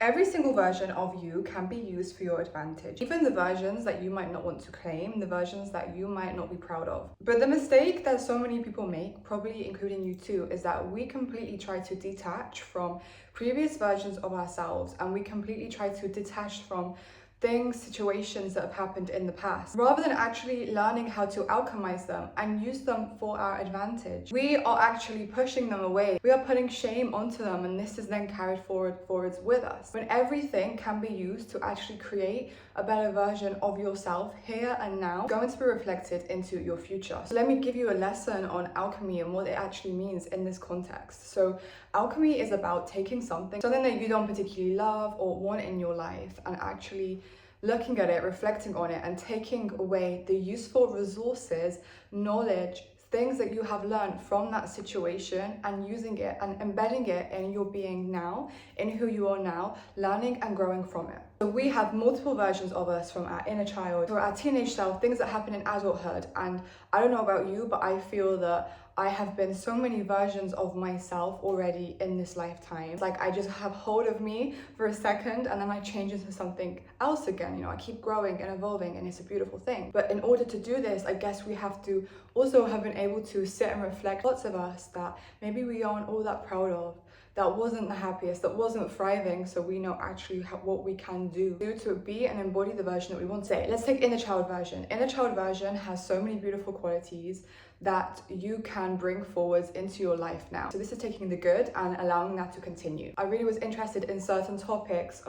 Every single version of you can be used for your advantage. Even the versions that you might not want to claim, the versions that you might not be proud of. But the mistake that so many people make, probably including you too, is that we completely try to detach from previous versions of ourselves, and we completely try to detach from things, situations that have happened in the past, rather than actually learning how to alchemize them and use them for our advantage. We are actually pushing them away. We are putting shame onto them, and this is then carried forwards with us. When everything can be used to actually create a better version of yourself here and now, going to be reflected into your future. So let me give you a lesson on alchemy and what it actually means in this context. So alchemy is about taking something that you don't particularly love or want in your life, and actually looking at it, reflecting on it, and taking away the useful resources, knowledge, things that you have learned from that situation, and using it and embedding it in your being now, in who you are now, learning and growing from it. So we have multiple versions of us, from our inner child or our teenage self, things that happen in adulthood. And I don't know about you, but I feel that I have been so many versions of myself already in this lifetime. It's like I just have hold of me for a second and then I change into something else again. You know, I keep growing and evolving, and it's a beautiful thing. But in order to do this, I guess we have to also have been able to sit and reflect lots of us that maybe we aren't all that proud of, that wasn't the happiest, that wasn't thriving, so we know actually what we can do to be and embody the version that we want to say. Let's take inner child version. Inner child version has so many beautiful qualities that you can bring forwards into your life now. So this is taking the good and allowing that to continue. I really was interested in certain topics,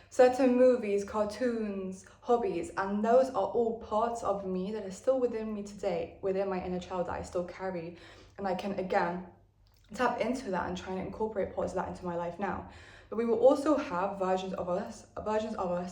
certain movies, cartoons, hobbies, and those are all parts of me that are still within me today, within my inner child, that I still carry, and I can again tap into that and try and incorporate parts of that into my life now. But we will also have versions of us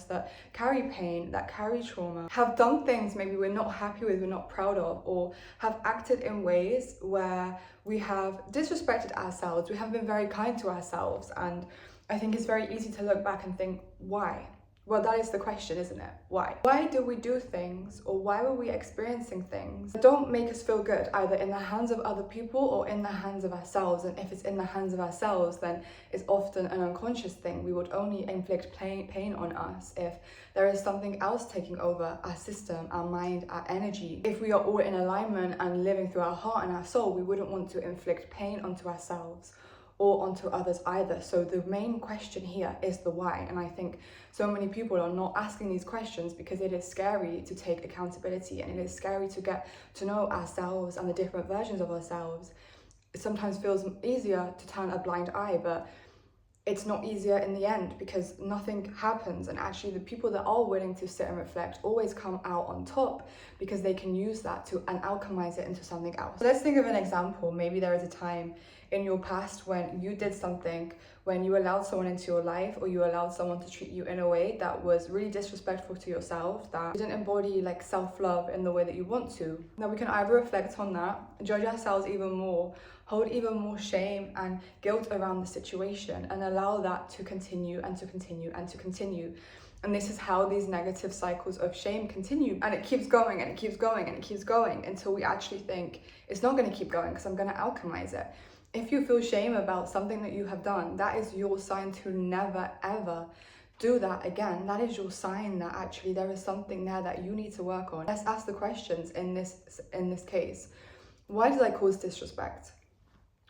that carry pain, that carry trauma, have done things maybe we're not happy with, we're not proud of, or have acted in ways where we have disrespected ourselves, we haven't been very kind to ourselves. And I think it's very easy to look back and think, why? Well, that is the question, isn't it? Why? Why do we do things, or why were we experiencing things that don't make us feel good, either in the hands of other people or in the hands of ourselves? And if it's in the hands of ourselves, then it's often an unconscious thing. We would only inflict pain on us if there is something else taking over our system, our mind, our energy. If we are all in alignment and living through our heart and our soul, we wouldn't want to inflict pain onto ourselves or onto others either. So the main question here is the why. And I think so many people are not asking these questions because it is scary to take accountability, and it is scary to get to know ourselves and the different versions of ourselves. It sometimes feels easier to turn a blind eye, but it's not easier in the end, because nothing happens. And actually the people that are willing to sit and reflect always come out on top, because they can use that and alchemize it into something else. So let's think of an example. Maybe there is a time in your past when you did something, when you allowed someone into your life, or you allowed someone to treat you in a way that was really disrespectful to yourself, that didn't embody like self-love in the way that you want to. Now we can either reflect on that, judge ourselves even more, hold even more shame and guilt around the situation, and allow that to continue and to continue and to continue. And this is how these negative cycles of shame continue. And it keeps going and it keeps going and it keeps going until we actually think it's not going to keep going because I'm going to alchemize it. If you feel shame about something that you have done, that is your sign to never ever do that again. That is your sign that actually there is something there that you need to work on. Let's ask the questions in this case. Why did I cause disrespect?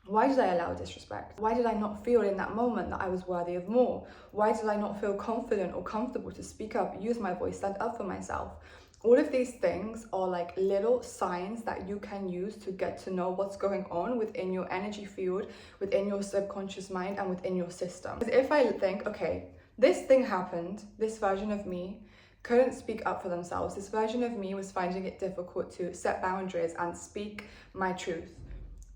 Why did I allow disrespect? Why did I not feel in that moment that I was worthy of more? Why did I not feel confident or comfortable to speak up, use my voice, stand up for myself? All of these things are like little signs that you can use to get to know what's going on within your energy field, within your subconscious mind, and within your system. Because if I think, okay, this thing happened, this version of me couldn't speak up for themselves, this version of me was finding it difficult to set boundaries and speak my truth.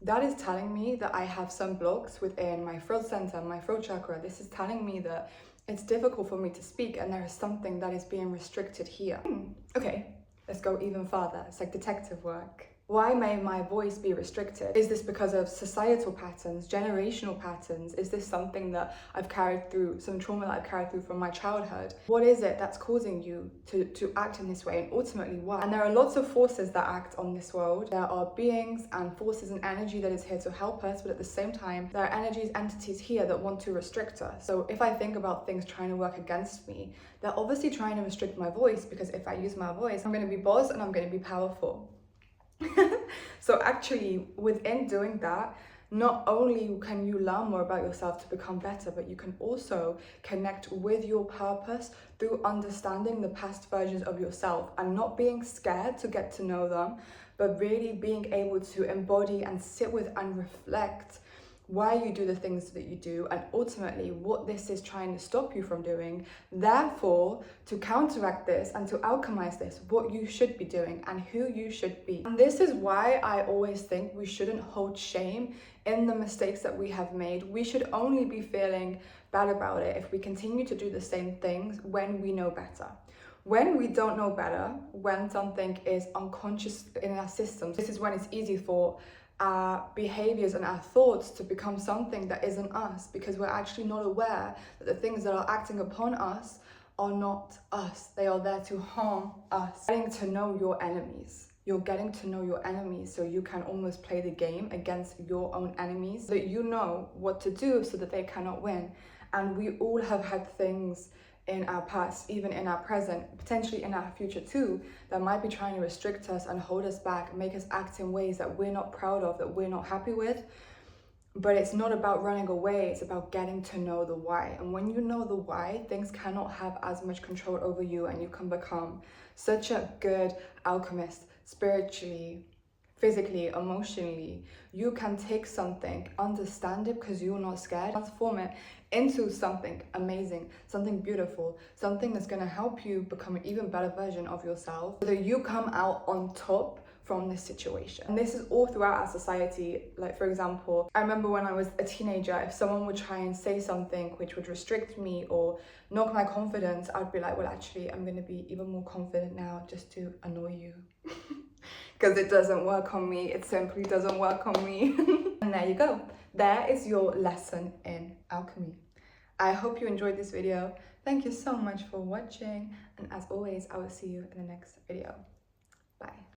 That is telling me that I have some blocks within my throat center, my throat chakra. This is telling me that it's difficult for me to speak, and there is something that is being restricted here. Okay, let's go even further. It's like detective work. Why may my voice be restricted? Is this because of societal patterns, generational patterns? Is this something that I've carried through, some trauma that I've carried through from my childhood? What is it that's causing you to act in this way, and ultimately why? And there are lots of forces that act on this world. There are beings and forces and energy that is here to help us, but at the same time, there are energies, entities here that want to restrict us. So if I think about things trying to work against me, they're obviously trying to restrict my voice, because if I use my voice, I'm going to be boss and I'm going to be powerful. So actually, within doing that, not only can you learn more about yourself to become better, but you can also connect with your purpose through understanding the past versions of yourself and not being scared to get to know them, but really being able to embody and sit with and reflect why you do the things that you do, and ultimately what this is trying to stop you from doing. Therefore, to counteract this and to alchemize this, what you should be doing and who you should be. And this is why I always think we shouldn't hold shame in the mistakes that we have made. We should only be feeling bad about it if we continue to do the same things when we know better. When we don't know better, when something is unconscious in our systems, this is when it's easy for our behaviors and our thoughts to become something that isn't us, because we're actually not aware that the things that are acting upon us are not us. They are there to harm us. Getting to know your enemies. You're getting to know your enemies so you can almost play the game against your own enemies, so that you know what to do so that they cannot win. And we all have had things in our past, even in our present, potentially in our future too, that might be trying to restrict us and hold us back, make us act in ways that we're not proud of, that we're not happy with. But it's not about running away, it's about getting to know the why. And when you know the why, things cannot have as much control over you, and you can become such a good alchemist, spiritually, physically, emotionally. You can take something, understand it because you're not scared, transform it into something amazing, something beautiful, something that's going to help you become an even better version of yourself, so that you come out on top from this situation. And this is all throughout our society. Like, for example, I remember when I was a teenager, if someone would try and say something which would restrict me or knock my confidence, I'd be like, well, actually, I'm going to be even more confident now just to annoy you. Because it doesn't work on me. It simply doesn't work on me. And there you go. There is your lesson in alchemy. I hope you enjoyed this video. Thank you so much for watching. And as always, I will see you in the next video. Bye.